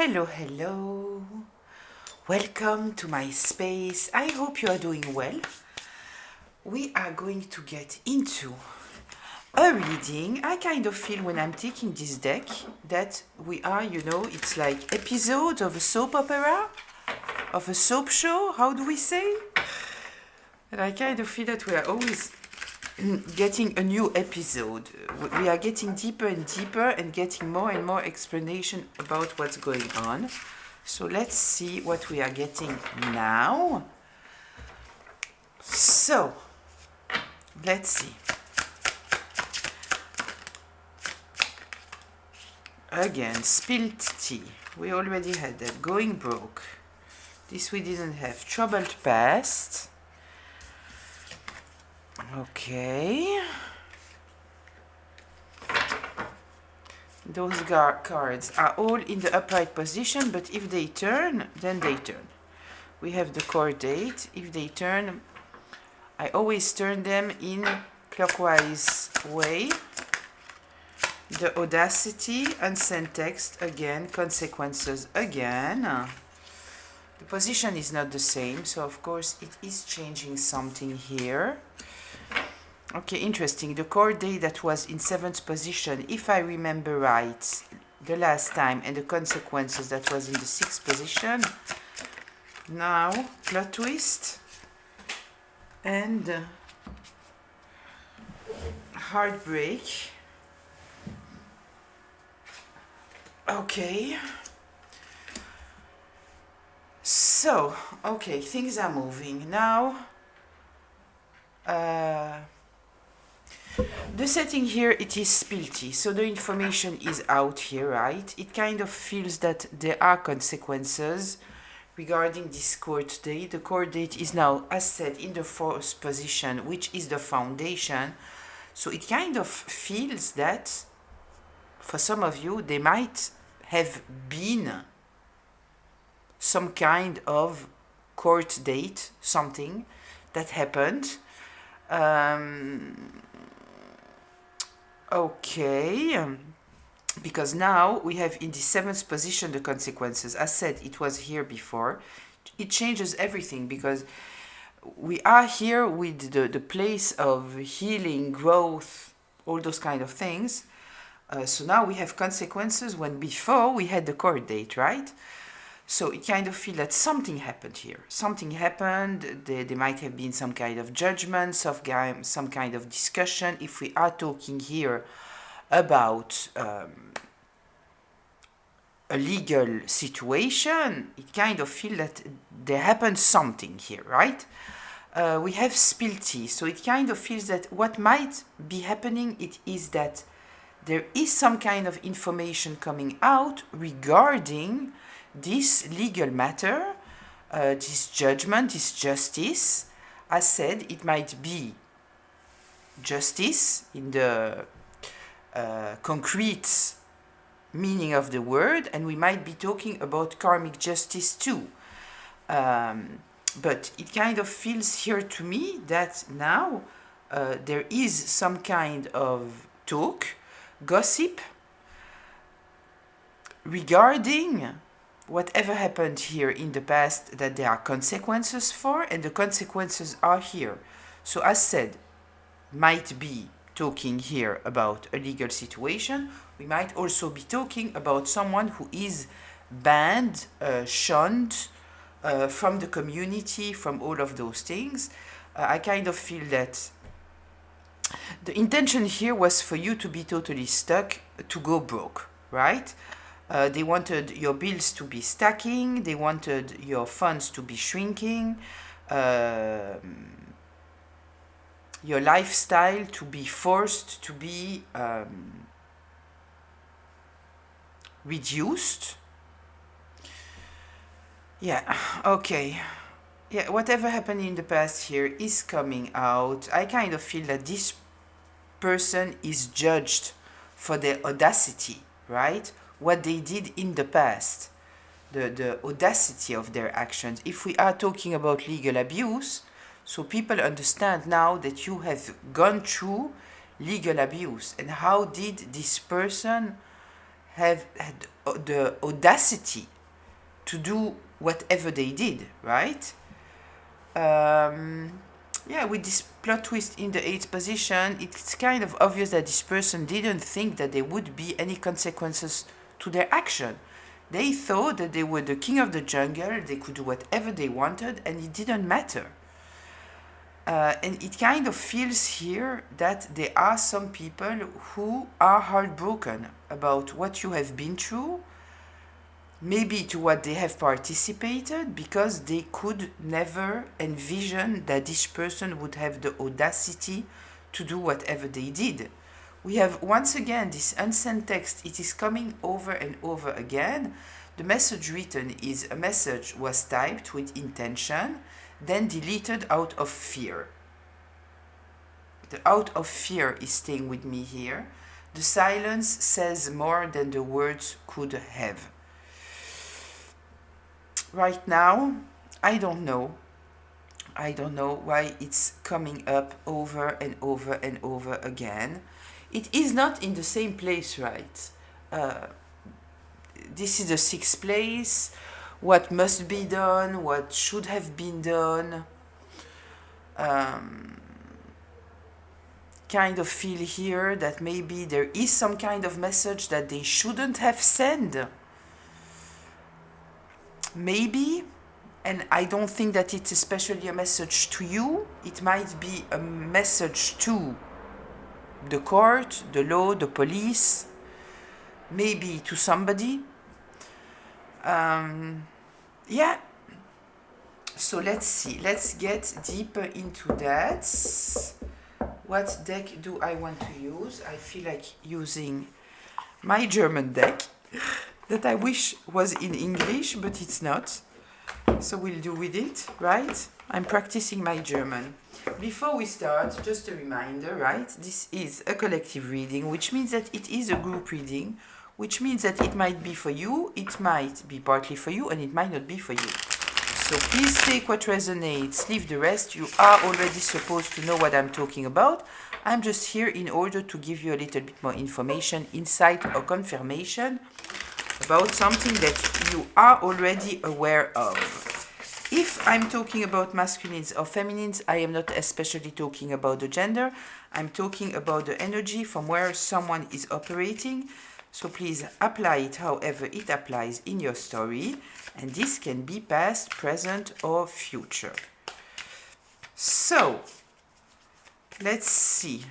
Hello, hello. Welcome to my space. I hope you are doing well. We are going to get into a reading. I kind of feel when I'm taking this deck that we are, it's like episodes of a soap opera, of a soap show. How do we say? And I kind of feel that we are always getting a new episode. We are getting deeper and deeper and getting more and more explanation about what's going on. So let's see what we are getting now. So, let's see. Again, spilled tea. We already had that. Going broke. This we didn't have. Troubled past. Okay. Those cards are all in the upright position, but if they turn, then they turn. We have the court date. If they turn, I always turn them in clockwise way. The audacity, unsent text again, consequences again. The position is not the same, so of course it is changing something here. Okay, interesting. The court date that was in 7th position, if I remember right, the last time, and the consequences that was in the 6th position. Now, plot twist and heartbreak. Okay. So, okay, things are moving. Now, the setting here, it is spilty, so the information is out here, right? It kind of feels that there are consequences regarding this court date. The court date is now, as said, in the 4th position, which is the foundation. So it kind of feels that, for some of you, there might have been some kind of court date, something that happened. Okay, because now we have in the 7th position the consequences. As said, it was here before. It changes everything because we are here with the place of healing, growth, all those kind of things. So now we have consequences when before we had the court date, right? So it kind of feels that something happened here. Something happened. There might have been some kind of judgment, some kind of discussion. If we are talking here about a legal situation, it kind of feels that there happened something here, right? We have spilled tea. So it kind of feels that what might be happening, it is that there is some kind of information coming out regarding this legal matter, this judgment, this justice. As said, it might be justice in the concrete meaning of the word, and we might be talking about karmic justice too. But it kind of feels here to me that now there is some kind of talk, gossip regarding whatever happened here in the past that there are consequences for, and the consequences are here. So as said, might be talking here about a legal situation. We might also be talking about someone who is banned, shunned from the community, from all of those things. I kind of feel that the intention here was for you to be totally stuck, to go broke, right? They wanted your bills to be stacking, they wanted your funds to be shrinking, your lifestyle to be forced to be reduced. Yeah, okay. Yeah, whatever happened in the past here is coming out. I kind of feel that this person is judged for their audacity, right? What they did in the past, the audacity of their actions. If we are talking about legal abuse, so people understand now that you have gone through legal abuse, and how did this person have had the audacity to do whatever they did, right? Yeah, with this plot twist in the 8th position, it's kind of obvious that this person didn't think that there would be any consequences to their action. They thought that they were the king of the jungle, they could do whatever they wanted, and it didn't matter. And it kind of feels here that there are some people who are heartbroken about what you have been through, maybe to what they have participated, because they could never envision that this person would have the audacity to do whatever they did. We have once again this unsent text. It is coming over and over again. The message written is a message was typed with intention, then deleted out of fear. The out of fear is staying with me here. The silence says more than the words could have. Right now, I don't know why it's coming up over and over and over again. It is not in the same place, right? This is the 6th place. What must be done, what should have been done. Kind of feel here that maybe there is some kind of message that they shouldn't have sent. Maybe, and I don't think that it's especially a message to you. It might be a message to the court, the law, the police, maybe to somebody. Yeah. So let's see. Let's get deeper into that. What deck do I want to use? I feel like using my German deck that I wish was in English, but it's not. So we'll do with it, right? I'm practicing my German. Before we start, just a reminder, right? This is a collective reading, which means that it is a group reading, which means that it might be for you, it might be partly for you, and it might not be for you. So please take what resonates, leave the rest. You are already supposed to know what I'm talking about. I'm just here in order to give you a little bit more information, insight or confirmation about something that you are already aware of. If I'm talking about masculines or feminines, I am not especially talking about the gender. I'm talking about the energy from where someone is operating. So please apply it however it applies in your story. And this can be past, present, or future. So, let's see.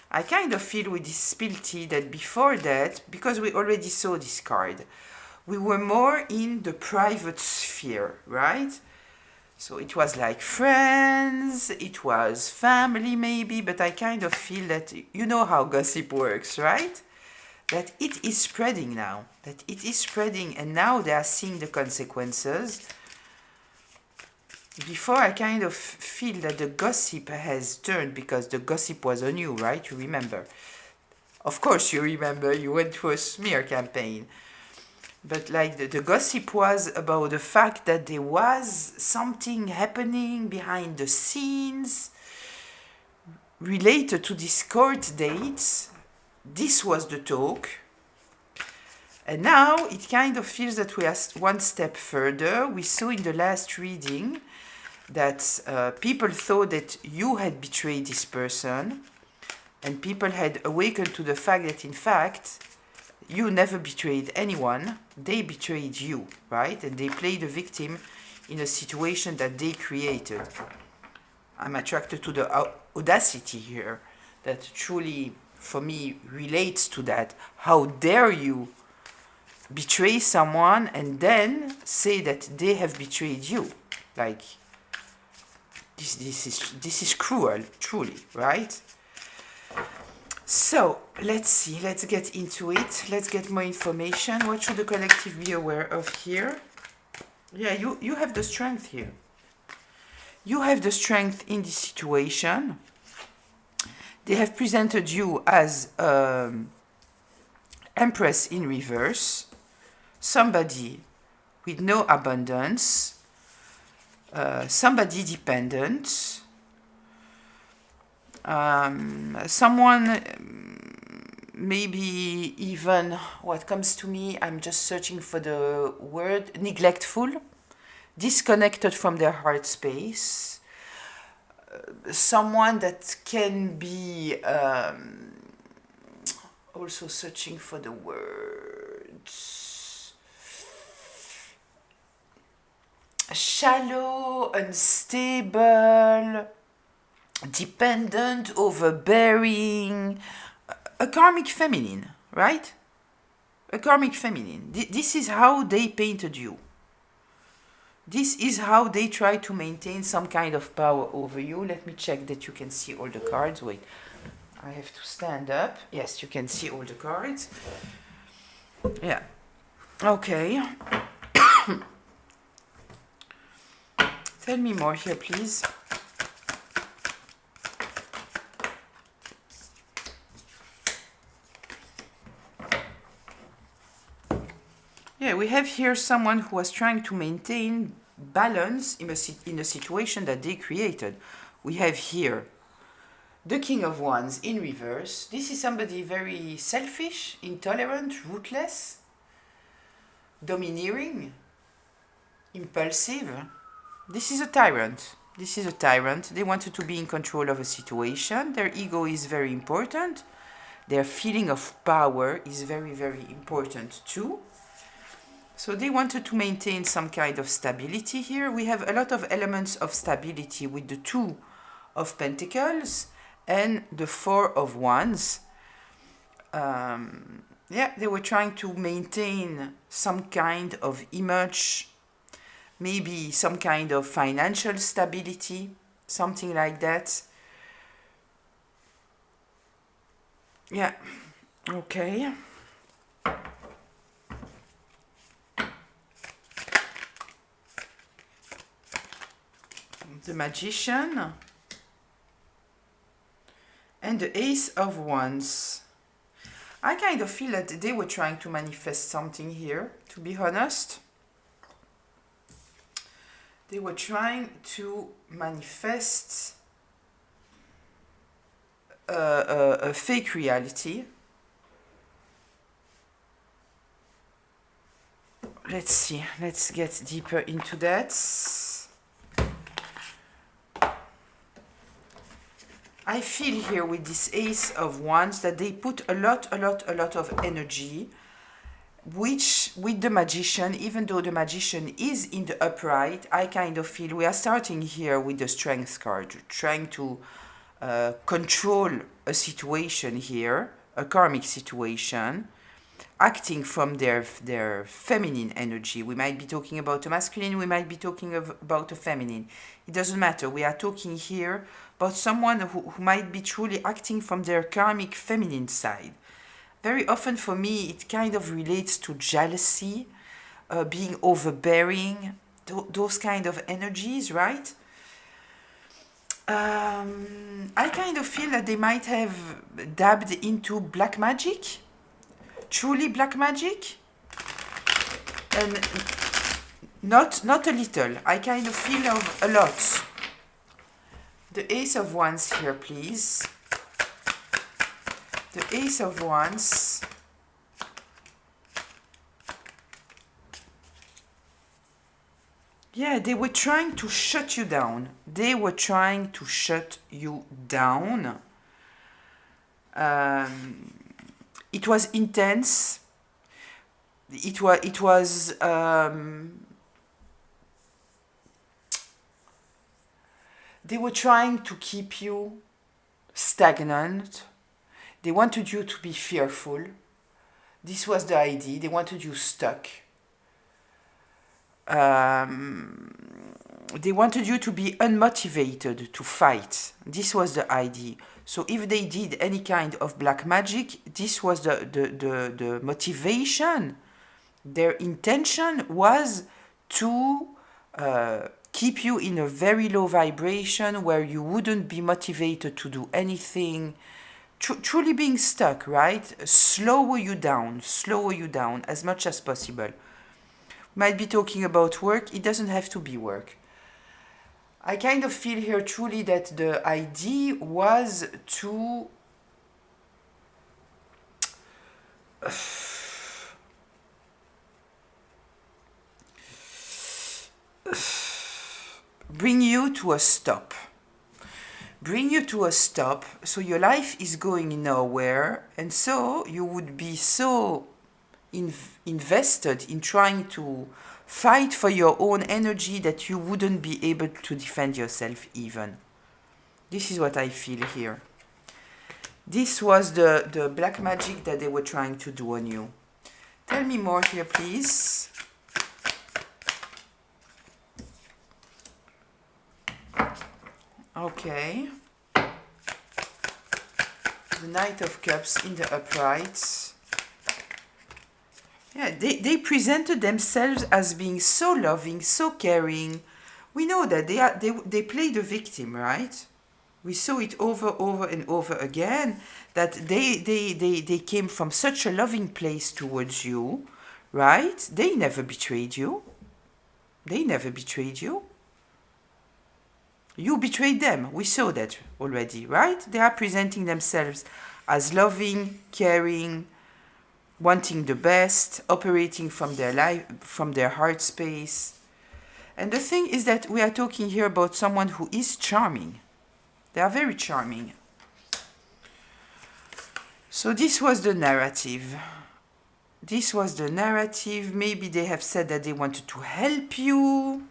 I kind of feel with this spill tea that before that, because we already saw this card, we were more in the private sphere, right? So it was like friends, it was family maybe, but I kind of feel that, you know how gossip works, right? That it is spreading now, that it is spreading, and now they are seeing the consequences. Before, I kind of feel that the gossip has turned, because the gossip was on you, right? You remember. Of course you remember, you went through a smear campaign. But like the gossip was about the fact that there was something happening behind the scenes related to this court date. This was the talk. And now it kind of feels that we are one step further. We saw in the last reading that people thought that you had betrayed this person, and people had awakened to the fact that in fact you never betrayed anyone. They betrayed you, right? And they played the victim in a situation that they created. I'm attracted to the audacity here that truly, for me, relates to that. How dare you betray someone and then say that they have betrayed you? Like, this is cruel, truly, right? So, let's see, let's get into it. Let's get more information. What should the collective be aware of here? Yeah, you have the strength here. You have the strength in this situation. They have presented you as Empress in reverse, somebody with no abundance, somebody dependent, someone maybe even what comes to me, I'm just searching for the word, neglectful, disconnected from their heart space, someone that can be also searching for the words, shallow, unstable, dependent, overbearing, a karmic feminine, right? A karmic feminine. This is how they painted you. This is how they try to maintain some kind of power over you. Let me check that you can see all the cards. Wait, I have to stand up. Yes, you can see all the cards. Yeah. Okay. Tell me more here, please. Yeah, we have here someone who was trying to maintain balance in a situation that they created. We have here the King of Wands in reverse. This is somebody very selfish, intolerant, ruthless, domineering, impulsive. This is a tyrant. This is a tyrant. They wanted to be in control of a situation. Their ego is very important. Their feeling of power is very, very important too. So they wanted to maintain some kind of stability here. We have a lot of elements of stability with the Two of Pentacles and the Four of Wands. Yeah, they were trying to maintain some kind of image, maybe some kind of financial stability, something like that. Yeah, okay. The Magician and the Ace of Wands. I kind of feel that they were trying to manifest something here, to be honest. They were trying to manifest a fake reality. Let's see, let's get deeper into that. I feel here with this Ace of Wands that they put a lot of energy, which with the Magician, even though the Magician is in the upright, I kind of feel we are starting here with the Strength card, trying to control a situation here, a karmic situation, acting from their feminine energy. We might be talking about a masculine, we might be talking about a feminine. It doesn't matter. We are talking here about someone who might be truly acting from their karmic feminine side. Very often for me, it kind of relates to jealousy, being overbearing, those kind of energies, right? I kind of feel that they might have dabbed into black magic, truly black magic, and not a little. I kind of feel of a lot. The Ace of Wands here, please. The Ace of Wands. Yeah, they were trying to shut you down. They were trying to shut you down. It was intense. It was they were trying to keep you stagnant. They wanted you to be fearful. This was the idea. They wanted you stuck. They wanted you to be unmotivated to fight. This was the idea. So if they did any kind of black magic, this was the motivation. Their intention was to keep you in a very low vibration where you wouldn't be motivated to do anything. Truly being stuck, right? Slower you down as much as possible. Might be talking about work, it doesn't have to be work. I kind of feel here truly that the idea was to bring you to a stop. Bring you to a stop, so your life is going nowhere, and so you would be so invested in trying to fight for your own energy that you wouldn't be able to defend yourself even. This is what I feel here. This was the black magic that they were trying to do on you. Tell me more here, please. Okay. The Knight of Cups in the uprights. Yeah, they presented themselves as being so loving, so caring. We know that they play the victim, right? We saw it over and over again, that they came from such a loving place towards you, right? They never betrayed you. They never betrayed you. You betrayed them. We saw that already, right? They are presenting themselves as loving, caring, wanting the best, operating from their life, from their heart space. And the thing is that we are talking here about someone who is charming. They are very charming. So this was the narrative. This was the narrative. Maybe they have said that they wanted to help you.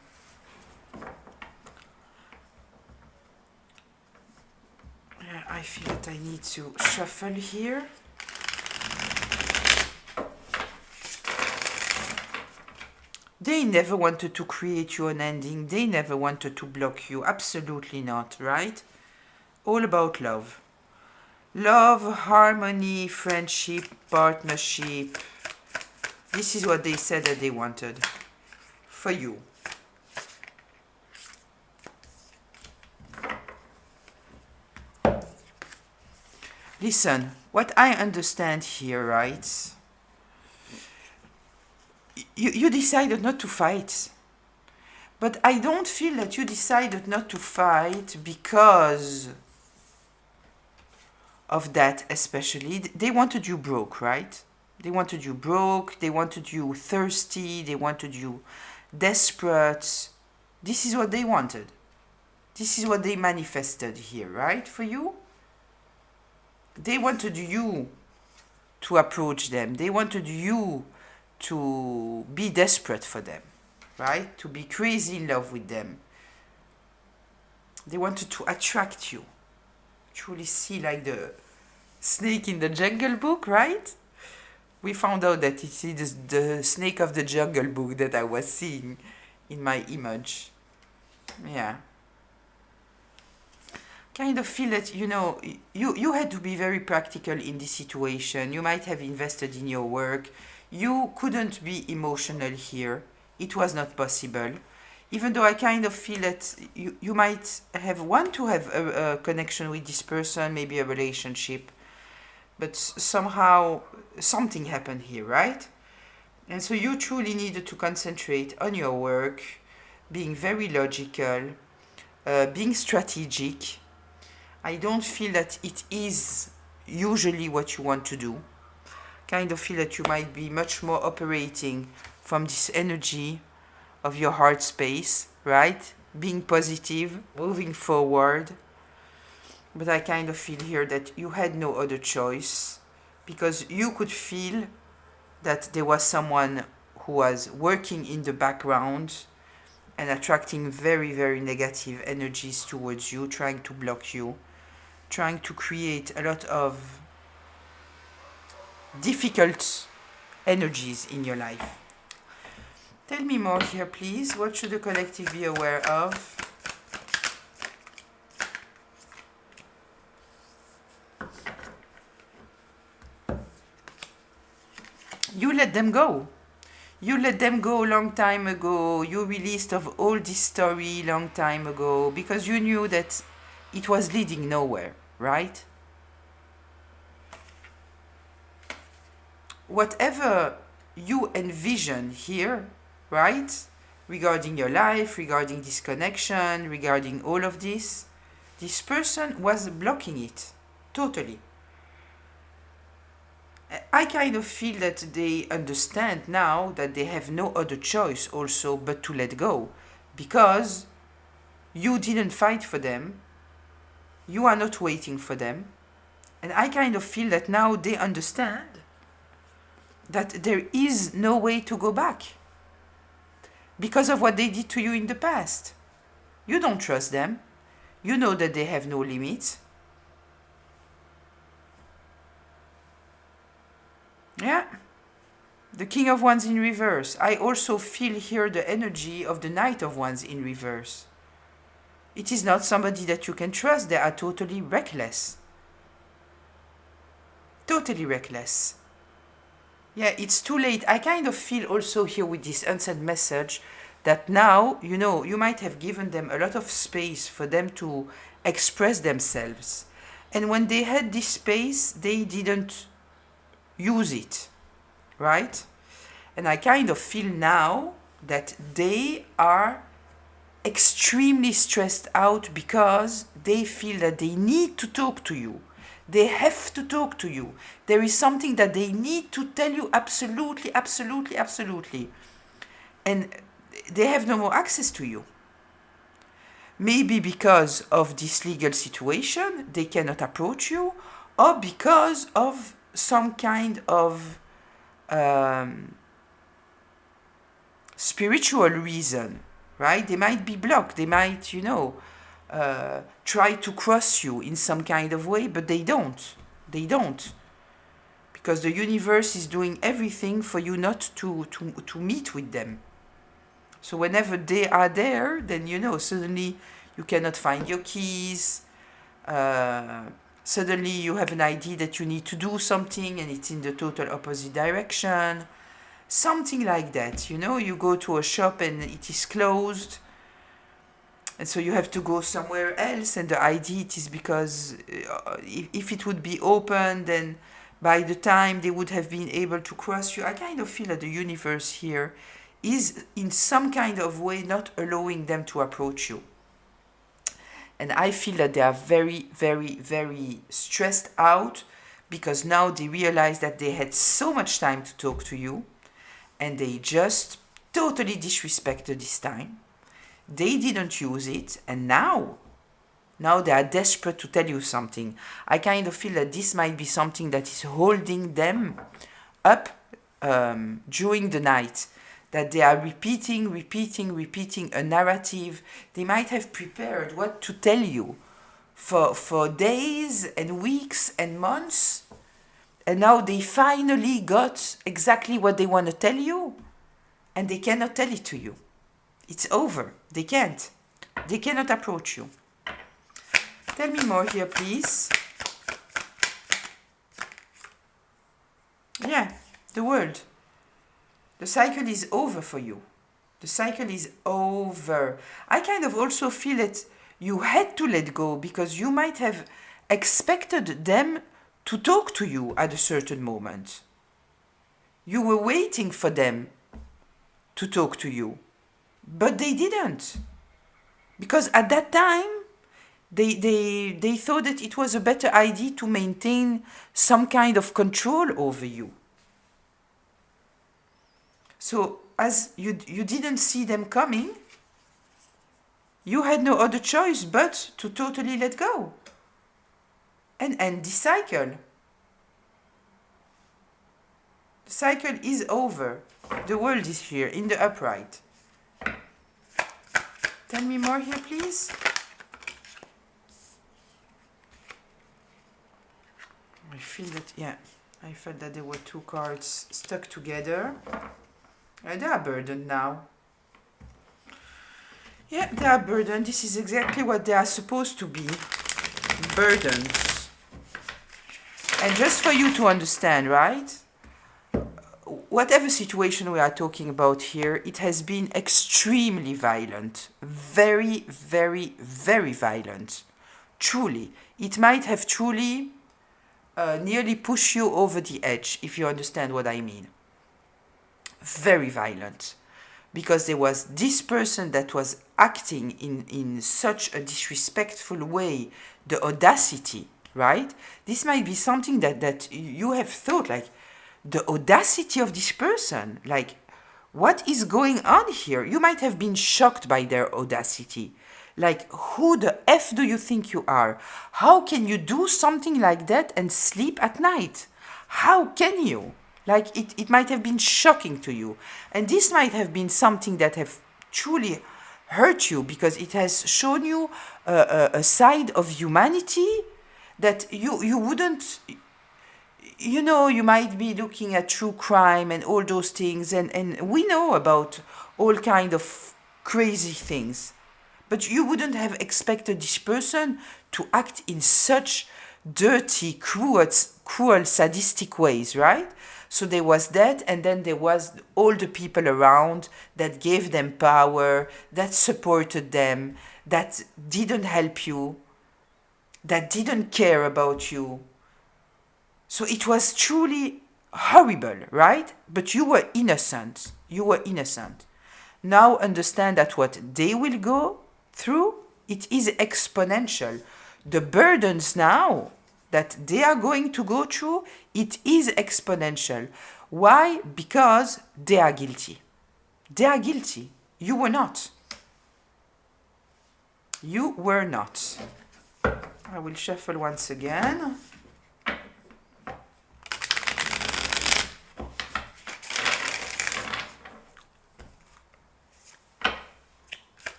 I feel that I need to shuffle here. They never wanted to create you an ending. They never wanted to block you. Absolutely not, right? All about love. Love, harmony, friendship, partnership. This is what they said that they wanted for you. Listen, what I understand here, right? You decided not to fight. But I don't feel that you decided not to fight because of that especially. They wanted you broke, right? They wanted you broke, they wanted you thirsty, they wanted you desperate. This is what they wanted. This is what they manifested here, right, for you? They wanted you to approach them. They wanted you to be desperate for them, right? To be crazy in love with them. They wanted to attract you. Truly see like the snake in the Jungle Book, right? We found out that it is the snake of the Jungle Book that I was seeing in my image. Yeah. Kind of feel that, you know, you had to be very practical in this situation. You might have invested in your work. You couldn't be emotional here. It was not possible. Even though I kind of feel that you might want to have a connection with this person, maybe a relationship. But somehow something happened here, right? And so you truly needed to concentrate on your work, being very logical, being strategic. I don't feel that it is usually what you want to do. Kind of feel that you might be much more operating from this energy of your heart space, right? Being positive, moving forward. But I kind of feel here that you had no other choice, because you could feel that there was someone who was working in the background and attracting very, very negative energies towards you, trying to block you, trying to create a lot of difficult energies in your life. Tell me more here, please. What should the collective be aware of? You let them go. You let them go a long time ago. You released of all this story long time ago because you knew that it was leading nowhere, right? Whatever you envision here, right? Regarding your life, regarding this connection, regarding all of this person was blocking it. Totally. I kind of feel that they understand now that they have no other choice also but to let go, because you didn't fight for them, you are not waiting for them, and I kind of feel that now they understand that there is no way to go back because of what they did to you in the past. You don't trust them. You know that they have no limits. Yeah. The King of Wands in reverse. I also feel here the energy of the Knight of Wands in reverse. It is not somebody that you can trust. They are totally reckless. Totally reckless. Yeah, it's too late. I kind of feel also here with this unsent message that now, you know, you might have given them a lot of space for them to express themselves. And when they had this space, they didn't use it, right? And I kind of feel now that they are extremely stressed out because they feel that they need to talk to you. They have to talk to you. There is something that they need to tell you absolutely, absolutely, absolutely. And they have no more access to you. Maybe because of this legal situation, they cannot approach you, or because of some kind of spiritual reason, right? They might be blocked. They might, you know, try to cross you in some kind of way, but they don't. They don't. Because the universe is doing everything for you not to meet with them. So whenever they are there, then, you know, suddenly you cannot find your keys. Suddenly you have an idea that you need to do something and it's in the total opposite direction. Something like that, you know, you go to a shop and it is closed, and so you have to go somewhere else, and the idea it is because if it would be open, then by the time they would have been able to cross you. I kind of feel that the universe here is in some kind of way not allowing them to approach you. And I feel that they are very, very, very stressed out because now they realize that they had so much time to talk to you and they just totally disrespected this time. They didn't use it, and now they are desperate to tell you something. I kind of feel that this might be something that is holding them up during the night, that they are repeating a narrative. They might have prepared what to tell you for days and weeks and months, and now they finally got exactly what they want to tell you, and they cannot tell it to you. It's over. They can't. They cannot approach you. Tell me more here, please. Yeah, the world. The cycle is over for you. The cycle is over. I kind of also feel that you had to let go because you might have expected them to talk to you at a certain moment. You were waiting for them to talk to you, but they didn't. Because at that time, they thought that it was a better idea to maintain some kind of control over you. So as you didn't see them coming, you had no other choice but to totally let go and end this cycle. The cycle is over. The world is here in the upright. Tell me more here, please. I feel that, yeah, I felt that there were two cards stuck together. They are burdened now. Yeah, they are burdened. This is exactly what they are supposed to be. Burdened. And just for you to understand, right? Whatever situation we are talking about here, it has been extremely violent. Very, very, very violent. Truly. It might have truly nearly pushed you over the edge, if you understand what I mean. Very violent. Because there was this person that was acting in such a disrespectful way, the audacity, right? This might be something that you have thought like, the audacity of this person. Like, what is going on here? You might have been shocked by their audacity. Like, who the F do you think you are? How can you do something like that and sleep at night? How can you? Like, it might have been shocking to you. And this might have been something that have truly hurt you, because it has shown you a side of humanity that you wouldn't, you know. You might be looking at true crime and all those things, and we know about all kind of crazy things, but you wouldn't have expected this person to act in such dirty, cruel, sadistic ways, right? So there was that, and then there was all the people around that gave them power, that supported them, that didn't help you, that didn't care about you. So it was truly horrible, right? But you were innocent. You were innocent. Now understand that what they will go through, it is exponential. The burdens now that they are going to go through, it is exponential. Why? Because they are guilty. They are guilty. You were not. You were not. I will shuffle once again.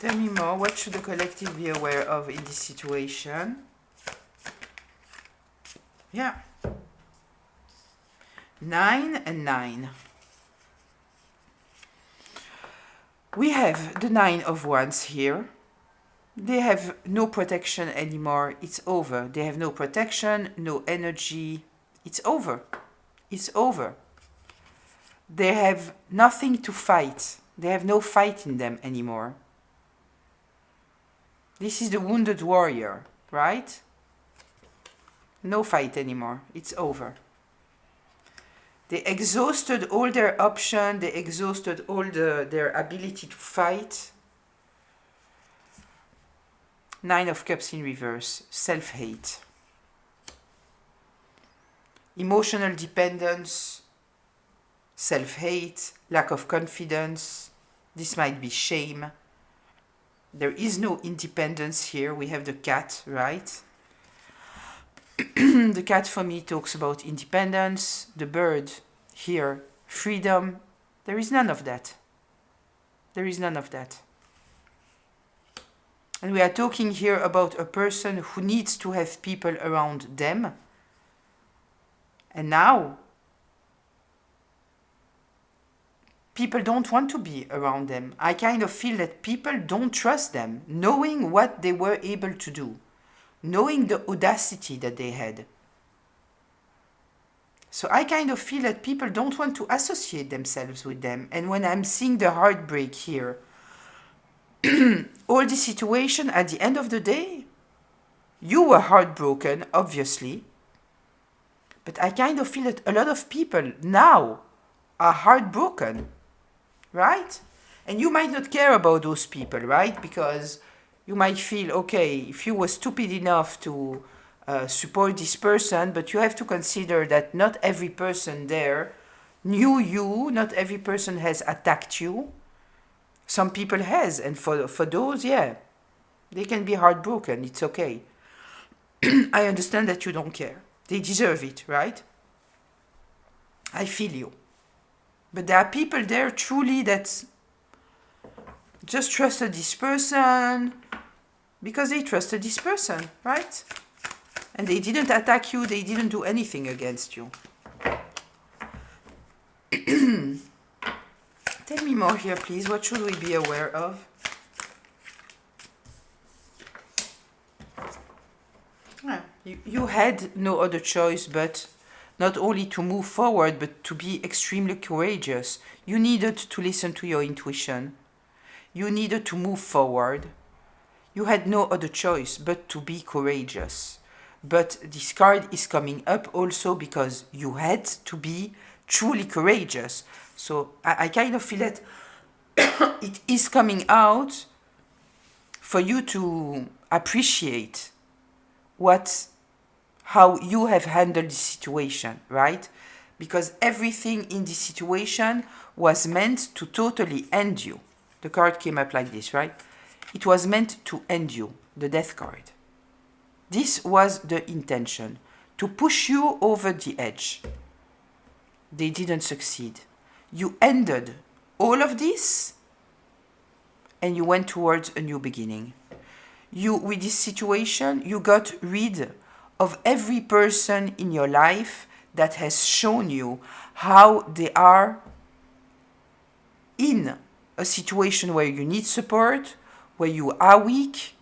Tell me more. What should the collective be aware of in this situation? Yeah. 9 and 9. We have the 9 of Wands here. They have no protection anymore. It's over. They have no protection, no energy. It's over. It's over. They have nothing to fight. They have no fight in them anymore. This is the wounded warrior, right? No fight anymore. It's over. They exhausted all their options. They exhausted all their ability to fight. 9 of Cups in reverse. Self-hate. Emotional dependence. Self-hate. Lack of confidence. This might be shame. There is no independence here. We have the cat, right? The cat for me talks about independence. The bird here, freedom. There is none of that. There is none of that. And we are talking here about a person who needs to have people around them. And now, people don't want to be around them. I kind of feel that people don't trust them, knowing what they were able to do, knowing the audacity that they had. So I kind of feel that people don't want to associate themselves with them. And when I'm seeing the heartbreak here, all the situation at the end of the day, you were heartbroken, obviously. But I kind of feel that a lot of people now are heartbroken, right? And you might not care about those people, right? Because you might feel, okay, if you were stupid enough to support this person, but you have to consider that not every person there knew you, not every person has attacked you. Some people has, and for those, yeah, they can be heartbroken. It's okay. I understand that you don't care. They deserve it, right? I feel you. But there are people there truly that just trusted this person because they trusted this person, right? And they didn't attack you, they didn't do anything against you. Tell me more here, please. What should we be aware of? You had no other choice but not only to move forward, but to be extremely courageous. You needed to listen to your intuition. You needed to move forward. You had no other choice but to be courageous. But this card is coming up also because you had to be truly courageous. So I kind of feel that it is coming out for you to appreciate how you have handled the situation, right? Because everything in this situation was meant to totally end you. The card came up like this, right? It was meant to end you, the death card. This was the intention, to push you over the edge. They didn't succeed. You ended all of this and you went towards a new beginning. You, with this situation, you got rid of every person in your life that has shown you how they are in a situation where you need support, where you are weak.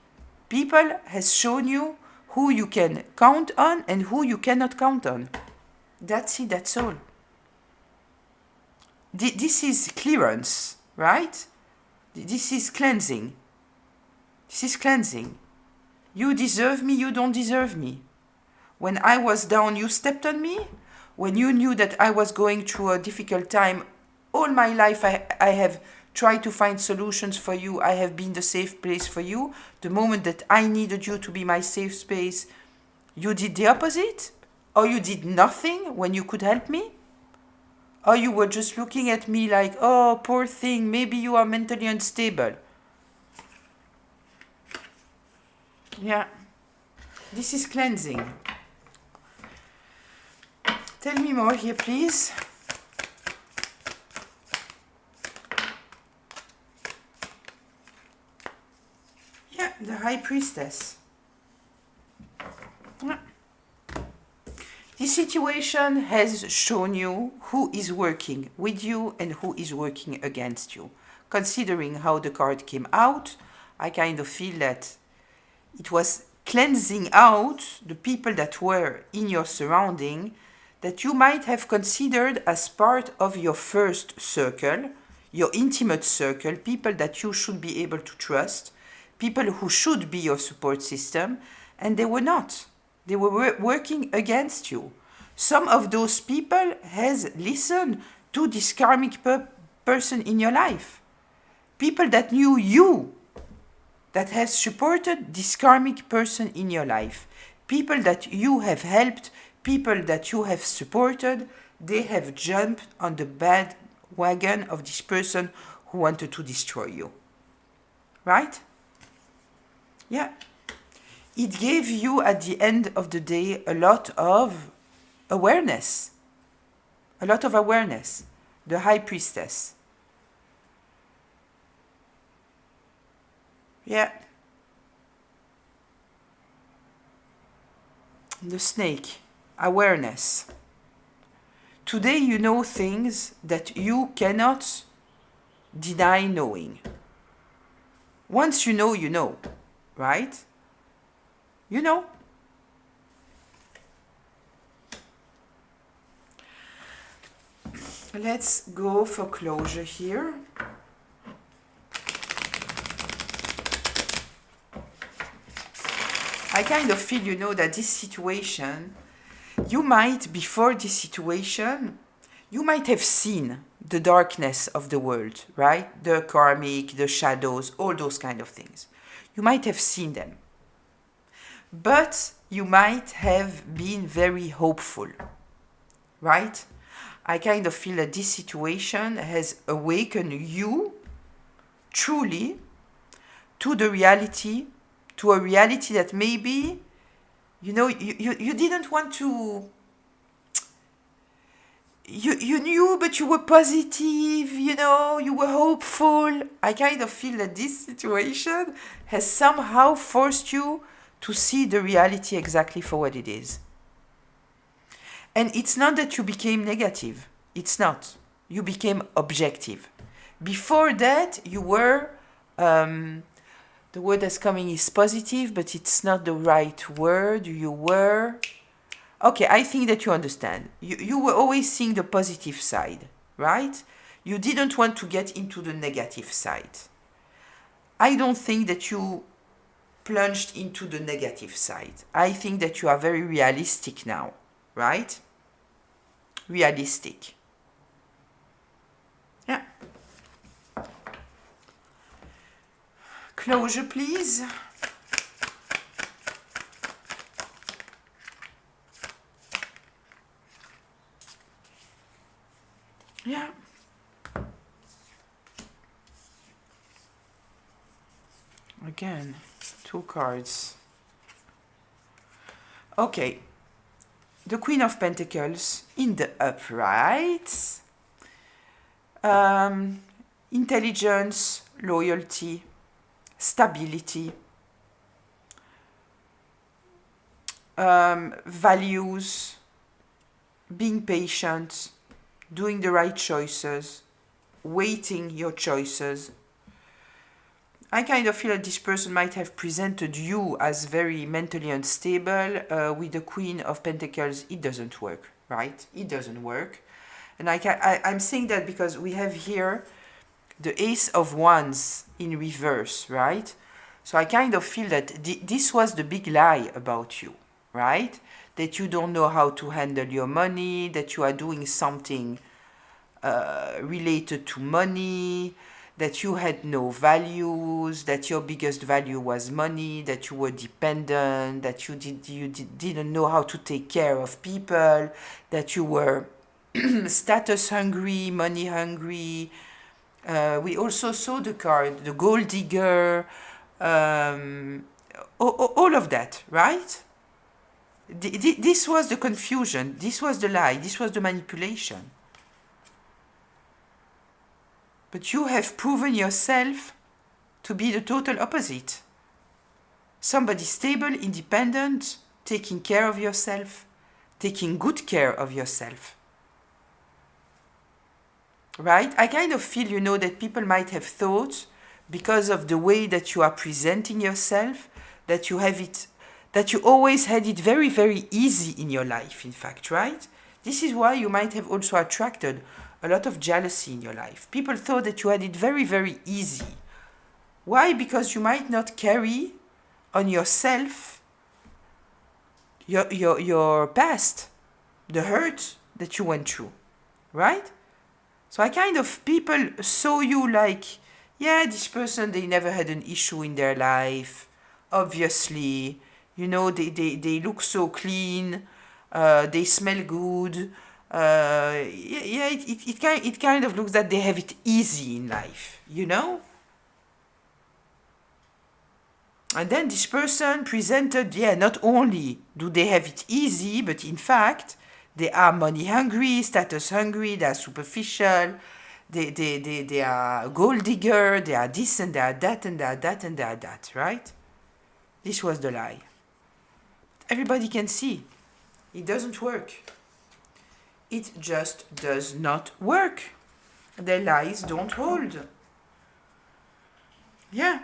People has shown you who you can count on and who you cannot count on. That's it, that's all. This is clearance, right? This is cleansing. This is cleansing. You deserve me, you don't deserve me. When I was down, you stepped on me. When you knew that I was going through a difficult time, all my life I have tried to find solutions for you. I have been the safe place for you. The moment that I needed you to be my safe space, you did the opposite? Or you did nothing when you could help me? Or you were just looking at me like, oh, poor thing, maybe you are mentally unstable. Yeah. This is cleansing. Tell me more here, please. Yeah, the High Priestess. Yeah. This situation has shown you who is working with you and who is working against you. Considering how the card came out, I kind of feel that it was cleansing out the people that were in your surrounding that you might have considered as part of your first circle, your intimate circle, people that you should be able to trust, people who should be your support system, and they were not. They were working against you. Some of those people has listened to this karmic person in your life. People that knew you, that has supported this karmic person in your life. People that you have helped, people that you have supported, they have jumped on the bad wagon of this person who wanted to destroy you. Right? Yeah. It gave you, at the end of the day, a lot of awareness. A lot of awareness. The High Priestess. Yeah. The Snake. Awareness. Today you know things that you cannot deny knowing. Once you know, right? You know. Let's go for closure here. I kind of feel, you know, that this situation, you might, before this situation, you might have seen the darkness of the world, right? The karmic, the shadows, all those kind of things. You might have seen them. But you might have been very hopeful, right? I kind of feel that this situation has awakened you truly to the reality, to a reality that maybe, you know, you didn't want to, you knew, but you were positive, you know, you were hopeful. I kind of feel that this situation has somehow forced you to see the reality exactly for what it is. And it's not that you became negative. It's not. You became objective. Before that, you were, the word that's coming is positive, but it's not the right word. You were, okay, I think that you understand. You were always seeing the positive side, right? You didn't want to get into the negative side. I don't think that you plunged into the negative side. I think that you are very realistic now, right? Realistic. Yeah. Closure, please. Yeah. Again, 2 cards. Okay. The Queen of Pentacles in the upright. Intelligence, loyalty, stability, values, being patient, doing the right choices, weighting your choices. I kind of feel that this person might have presented you as very mentally unstable. With the Queen of Pentacles, it doesn't work, right? It doesn't work. And I'm saying that because we have here the Ace of Wands in reverse, right? So I kind of feel that this was the big lie about you, right? That you don't know how to handle your money, that you are doing something related to money, that you had no values, that your biggest value was money, that you were dependent, that didn't know how to take care of people, that you were status hungry, money hungry. We also saw the card, the gold digger, all of that, right? This was the confusion, this was the lie, this was the manipulation. But you have proven yourself to be the total opposite. Somebody stable, independent, taking care of yourself, taking good care of yourself. Right? I kind of feel, that people might have thought, because of the way that you are presenting yourself, that you always had it very, very easy in your life, in fact, right? This is why you might have also attracted a lot of jealousy in your life. People thought that you had it very, very easy. Why? Because you might not carry on yourself your past, the hurt that you went through, right? So I kind of, people saw you like, yeah, this person, they never had an issue in their life, obviously, they look so clean, they smell good, it kind of looks that they have it easy in life, And then this person presented, not only do they have it easy, but in fact, they are money hungry, status hungry, they are superficial, they are gold digger, they are this and they are that and they are that and they are that, right? This was the lie. Everybody can see. It doesn't work. It just does not work. Their lies don't hold. Yeah.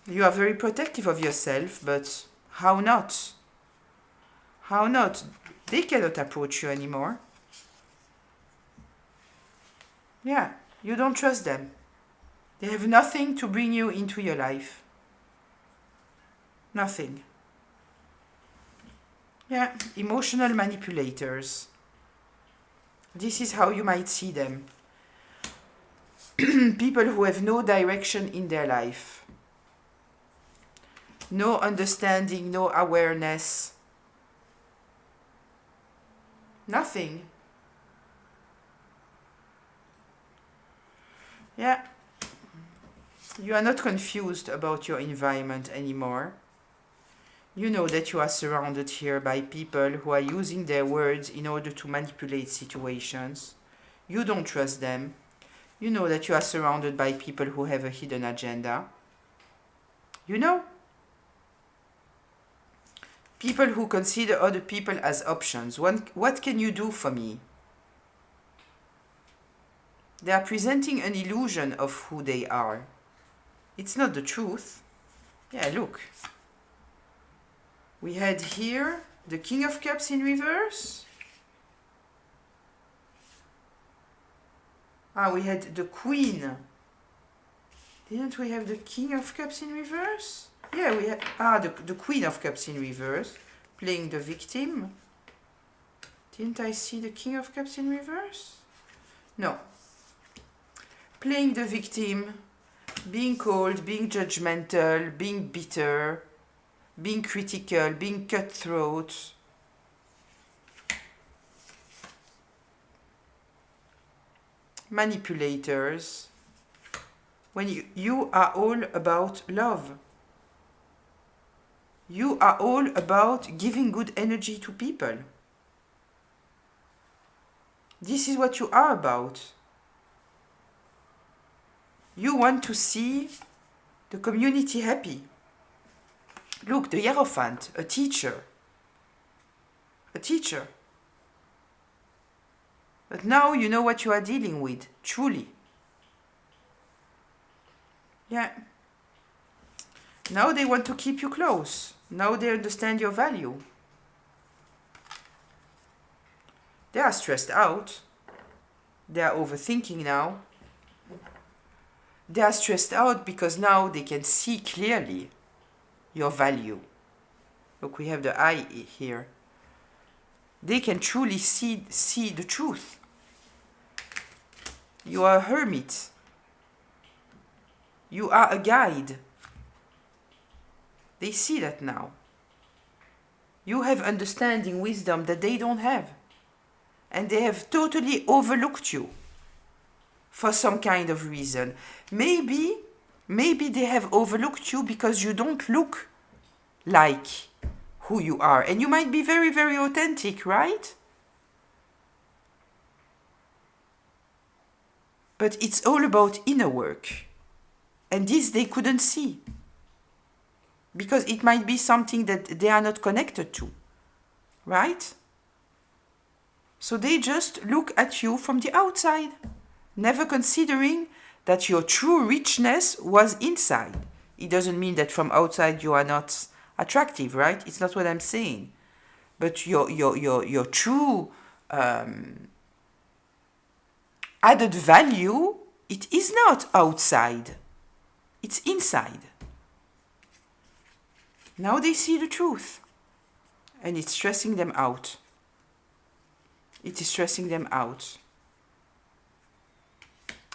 You are very protective of yourself, but how not? How not? They cannot approach you anymore. Yeah, you don't trust them. They have nothing to bring you into your life. Nothing. Yeah, emotional manipulators. This is how you might see them. People who have no direction in their life. No understanding, no awareness. Nothing. Yeah. You are not confused about your environment anymore. You know that you are surrounded here by people who are using their words in order to manipulate situations. You don't trust them. You know that you are surrounded by people who have a hidden agenda. You know? People who consider other people as options. What can you do for me? They are presenting an illusion of who they are. It's not the truth. Yeah, look. We had here the King of Cups in reverse. We had the Queen. Didn't we have the King of Cups in reverse? Yeah, we had the Queen of Cups in reverse, playing the victim. Didn't I see the King of Cups in reverse? No. Playing the victim, being cold, being judgmental, being bitter, being critical, being cutthroat. manipulators, when you are all about love. You are all about giving good energy to people. This is what you are about. You want to see the community happy. Look, the Hierophant, a teacher. A teacher. But now you know what you are dealing with, truly. Yeah. Now they want to keep you close. Now they understand your value. They are stressed out. They are overthinking now. They are stressed out because now they can see clearly your value. Look, we have the eye here. They can truly see the truth. You are a hermit. You are a guide. They see that now. You have understanding, wisdom that they don't have. And they have totally overlooked you for some kind of reason. Maybe they have overlooked you because you don't look like who you are. And you might be very, very authentic, right? But it's all about inner work. And this they couldn't see. Because it might be something that they are not connected to. Right? So they just look at you from the outside. Never considering that your true richness was inside. It doesn't mean that from outside you are not attractive, right? It's not what I'm saying. But your true added value, it is not outside. It's inside. Now they see the truth. And it's stressing them out. It is stressing them out.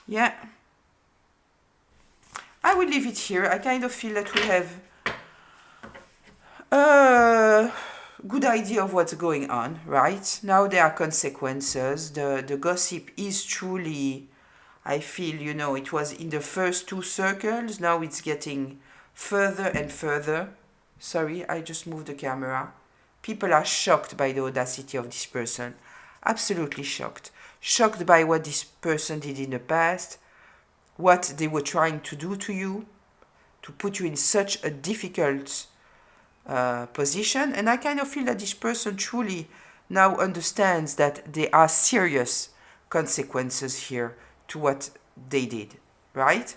Yeah. I will leave it here. I kind of feel that we have a good idea of what's going on, right? Now there are consequences. The gossip is truly, I feel, you know, it was in the first two circles. Now it's getting further and further. Sorry, I just moved the camera. People are shocked by the audacity of this person. Absolutely shocked. Shocked by what this person did in the past, what they were trying to do to you, to put you in such a difficult position. And I kind of feel that this person truly now understands that there are serious consequences here to what they did, right?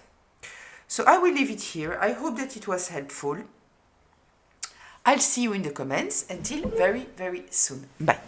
So I will leave it here. I hope that it was helpful. I'll see you in the comments. Until very, very soon. Bye.